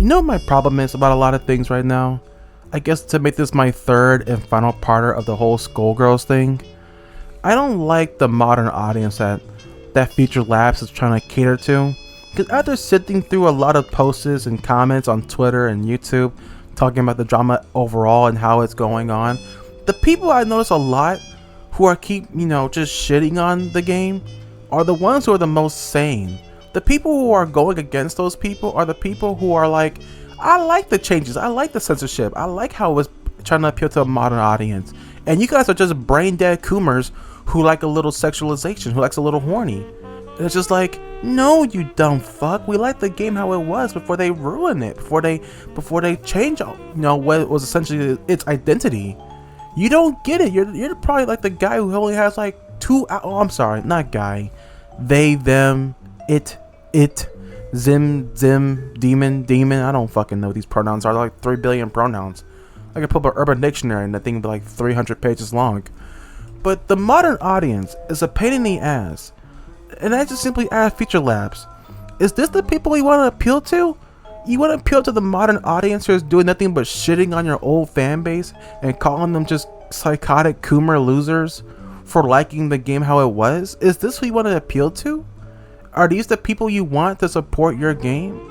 You know what my problem is about a lot of things right now? I guess to make this my third and final part of the whole Skullgirls thing, I don't like the modern audience that Future Labs is trying to cater to. Because after sifting through a lot of posts and comments on Twitter and YouTube talking about the drama overall and how it's going on, the people I notice a lot who are just shitting on the game are the ones who are the most sane. The people who are going against those people are the people who are like, I like the changes, I like the censorship, I like how it's trying to appeal to a modern audience. And you guys are just brain dead coomers who like a little sexualization, who likes a little horny. And it's just like, no, you dumb fuck. We like the game how it was before they ruin it, before they change, what was essentially its identity. You don't get it. You're probably like the guy who only has like I'm sorry, not guy. They, them, it, zim, demon. I don't fucking know what these pronouns are. They're like 3 billion pronouns. I could pull up an Urban Dictionary and that thing would be like 300 pages long. But the modern audience is a pain in the ass. And I just simply ask Future Labs, is this the people you want to appeal to? You want to appeal to the modern audience who is doing nothing but shitting on your old fan base and calling them just psychotic coomer losers for liking the game how it was? Is this who you want to appeal to? Are these the people you want to support your game?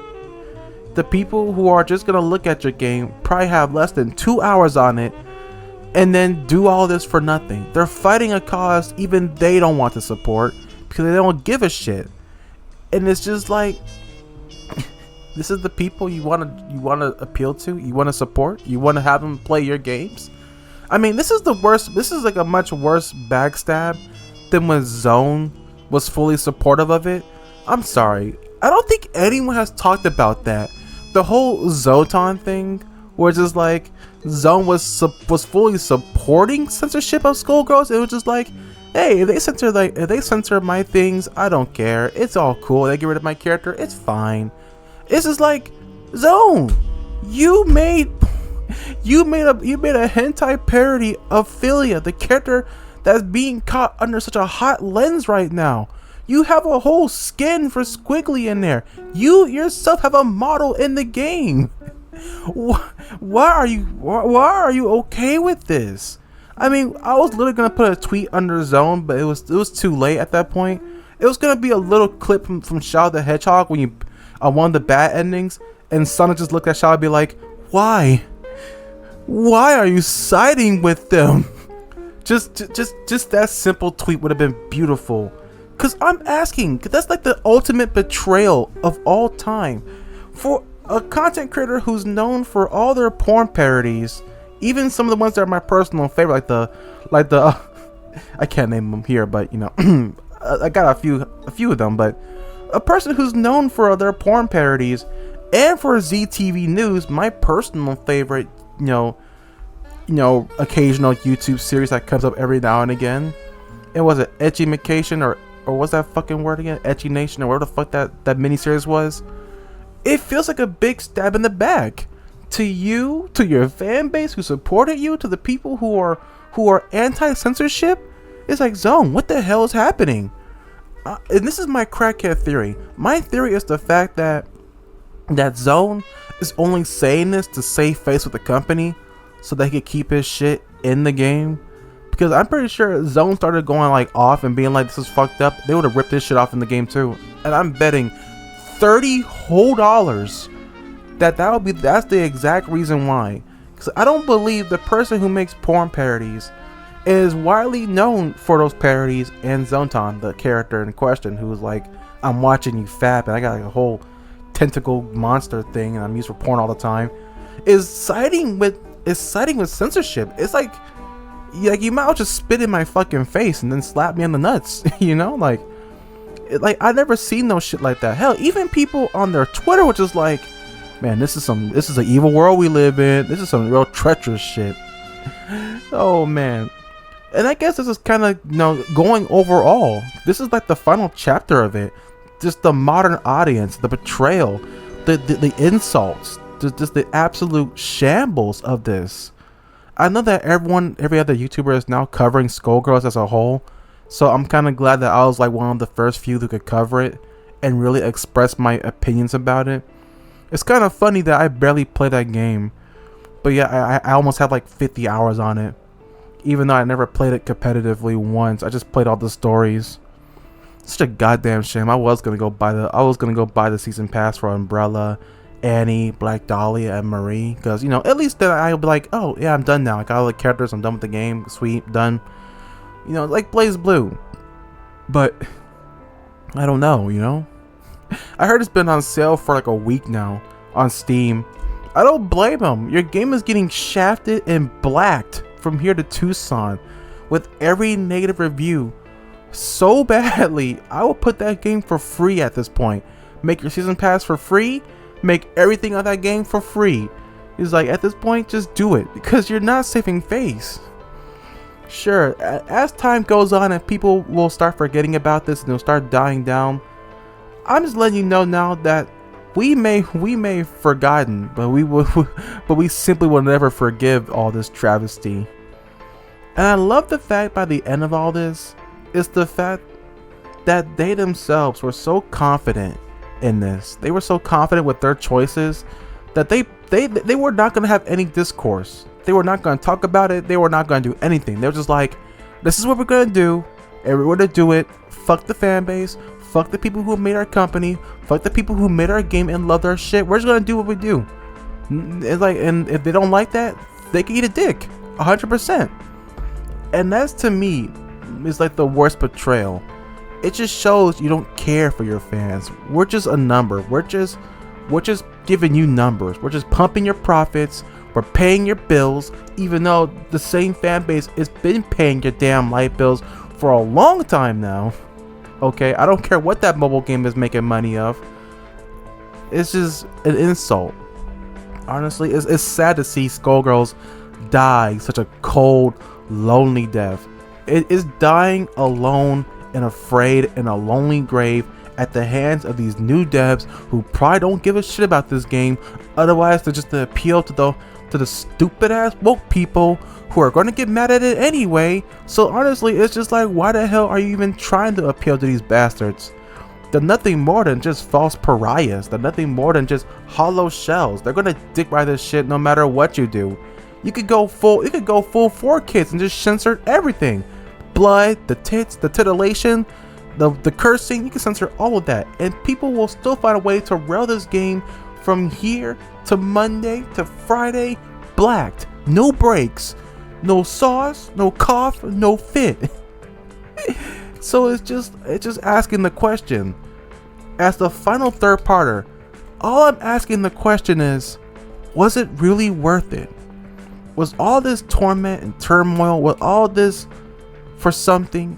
The people who are just going to look at your game, probably have less than 2 hours on it, and then do all this for nothing. They're fighting a cause even they don't want to support because they don't give a shit. And it's just like, this is the people you want to appeal to, you want to support, you want to have them play your games. I mean, this is the worst. This is like a much worse backstab than when Zone was fully supportive of it. I'm sorry, I don't think anyone has talked about that. The whole Zotan thing, where it's just like Zone was fully supporting censorship of Skullgirls. It was just like, hey, if they censor my things, I don't care. It's all cool. They get rid of my character, it's fine. It's just like, Zone, you made a hentai parody of Philia, the character that's being caught under such a hot lens right now. You have a whole skin for Squiggly in there. You yourself have a model in the game. Why are you okay with this? I mean, I was literally gonna put a tweet under Zone, but it was too late at that point. It was gonna be a little clip from Shadow the Hedgehog when you one of the bad endings, and Sonic just looked at Shadow and be like, why are you siding with them? Just that simple tweet would have been beautiful. Cause I'm asking, cause that's like the ultimate betrayal of all time for a content creator who's known for all their porn parodies, even some of the ones that are my personal favorite, like the I can't name them here, but I got a few of them. But a person who's known for their porn parodies and for ZTV News, my personal favorite, occasional YouTube series that comes up every now and again. It was an Etchy Vacation or what's that fucking word again? Etchy Nation or whatever the fuck that miniseries was. It feels like a big stab in the back to you, to your fan base who supported you, to the people who are anti-censorship. It's like, Zone, what the hell is happening? And this is my crackhead theory. My theory is the fact that Zone is only saying this to save face with the company so they could keep his shit in the game. Because I'm pretty sure Zone started going like off and being like, this is fucked up, they would have ripped this shit off in the game too. And I'm betting $30 whole that's the exact reason why. Because I don't believe the person who makes porn parodies is widely known for those parodies, and Zontan, the character in question, who was like, I'm watching you fap and I got like a whole tentacle monster thing and I'm used for porn all the time, is siding with censorship. It's like you might as well just spit in my fucking face and then slap me on the nuts. Like I never seen no shit like that. Hell, even people on their Twitter were just like, man, this is an evil world we live in. This is some real treacherous shit. Oh man. And I guess this is kind of going overall. This is like the final chapter of it. Just the modern audience, the betrayal, the insults, just the absolute shambles of this. I know that every other YouTuber is now covering Skullgirls as a whole, so I'm kind of glad that I was like one of the first few who could cover it and really express my opinions about it. It's kind of funny that I barely play that game, but yeah, I almost have like 50 hours on it, even though I never played it competitively once. I just played all the stories. Such a goddamn shame. I was gonna go buy the season pass for Umbrella, Annie, Black Dahlia, and Marie, because at least then I'll be like, oh yeah, I'm done now. I got all the characters. I'm done with the game. Sweet, done. Like Blaze Blue. But I don't know. I heard it's been on sale for like a week now on Steam. I don't blame them. Your game is getting shafted and blacked from here to Tucson with every negative review so badly. I will put that game for free at this point. Make your season pass for free. Make everything on that game for free. It's like, at this point, just do it, because you're not saving face. Sure, as time goes on and people will start forgetting about this and they'll start dying down, I'm just letting you know now that we may have forgotten, but we simply will never forgive all this travesty. And I love the fact by the end of all this is the fact that they themselves were so confident in this. They were so confident with their choices that they were not going to have any discourse. They were not going to talk about it. They were not going to do anything. They were just like, this is what we're going to do, and we're going to do it. Fuck the fan base. Fuck the people who made our company. Fuck the people who made our game and loved our shit. We're just going to do what we do. It's like, and if they don't like that, they can eat a dick. 100%. And that's, to me, is like the worst betrayal. It just shows you don't care for your fans. We're just a number. We're just giving you numbers. We're just pumping your profits. We're paying your bills, even though the same fan base has been paying your damn light bills for a long time now. Okay, I don't care what that mobile game is making money of. It's just an insult. Honestly, it's sad to see Skullgirls die such a cold, lonely death. It is dying alone and afraid in a lonely grave at the hands of these new devs who probably don't give a shit about this game. Otherwise, they're just to appeal to the stupid ass woke people who are going to get mad at it anyway. So honestly, it's just like, why the hell are you even trying to appeal to these bastards? They're nothing more than just false pariahs. They're nothing more than just hollow shells. They're gonna dick ride this shit no matter what you do. You could go full 4Kids and just censor everything. Blood, the tits, the titillation, the cursing, you can censor all of that, and people will still find a way to rail this game from here to Monday to Friday, blacked, no breaks, no sauce, no cough, no fit. So it's just asking the question, as the final third parter, all I'm asking the question is, was it really worth it? Was all this torment and turmoil, was all this for something?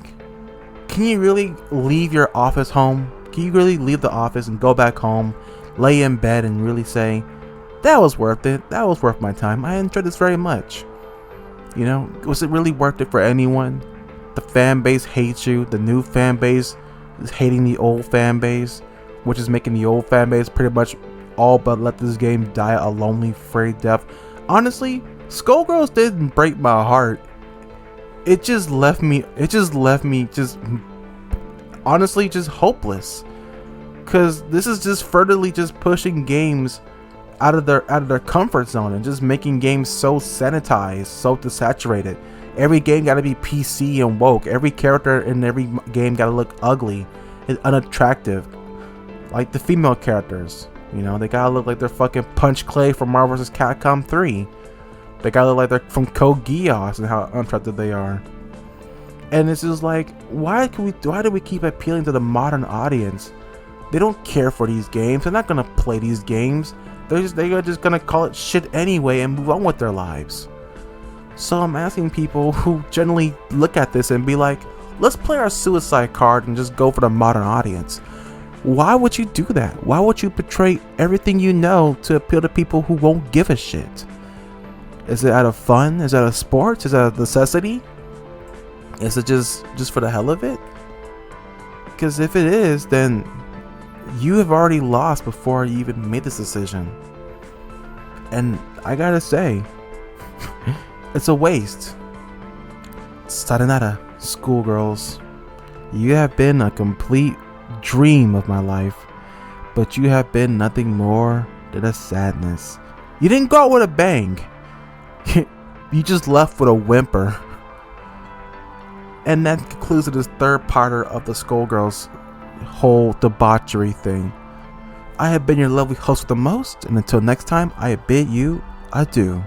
Can you really leave your office home? Can you really leave the office and go back home, lay in bed and really say, that was worth it, that was worth my time, I enjoyed this very much? Was it really worth it for anyone? The fan base hates you, the new fan base is hating the old fan base, which is making the old fan base pretty much all but let this game die a lonely, afraid death. Honestly, Skullgirls didn't break my heart. It just left me honestly just hopeless, because this is just furtively just pushing games out of their comfort zone and just making games so sanitized, so desaturated. Every game gotta be PC and woke. Every character in every game gotta look ugly and unattractive, like the female characters. They gotta look like they're fucking Punch Clay from Marvel vs. Capcom 3. They gotta look like they're from Code Geass and how unattractive they are. And it's just like, why do we keep appealing to the modern audience? They don't care for these games. They're not gonna play these games. They're just gonna call it shit anyway and move on with their lives. So I'm asking people who generally look at this and be like, let's play our suicide card and just go for the modern audience. Why would you do that? Why would you betray everything you know to appeal to people who won't give a shit? Is it out of fun? Is it out of sports? Is it out of necessity? Is it just for the hell of it? Because if it is, then you have already lost before you even made this decision. And I gotta say, it's a waste. Sayonara, Skullgirls. You have been a complete dream of my life, but you have been nothing more to the sadness. You didn't go out with a bang. You just left with a whimper. And that concludes this third parter of the Skullgirls whole debauchery thing. I have been your lovely host with the most, and until next time, I bid you adieu.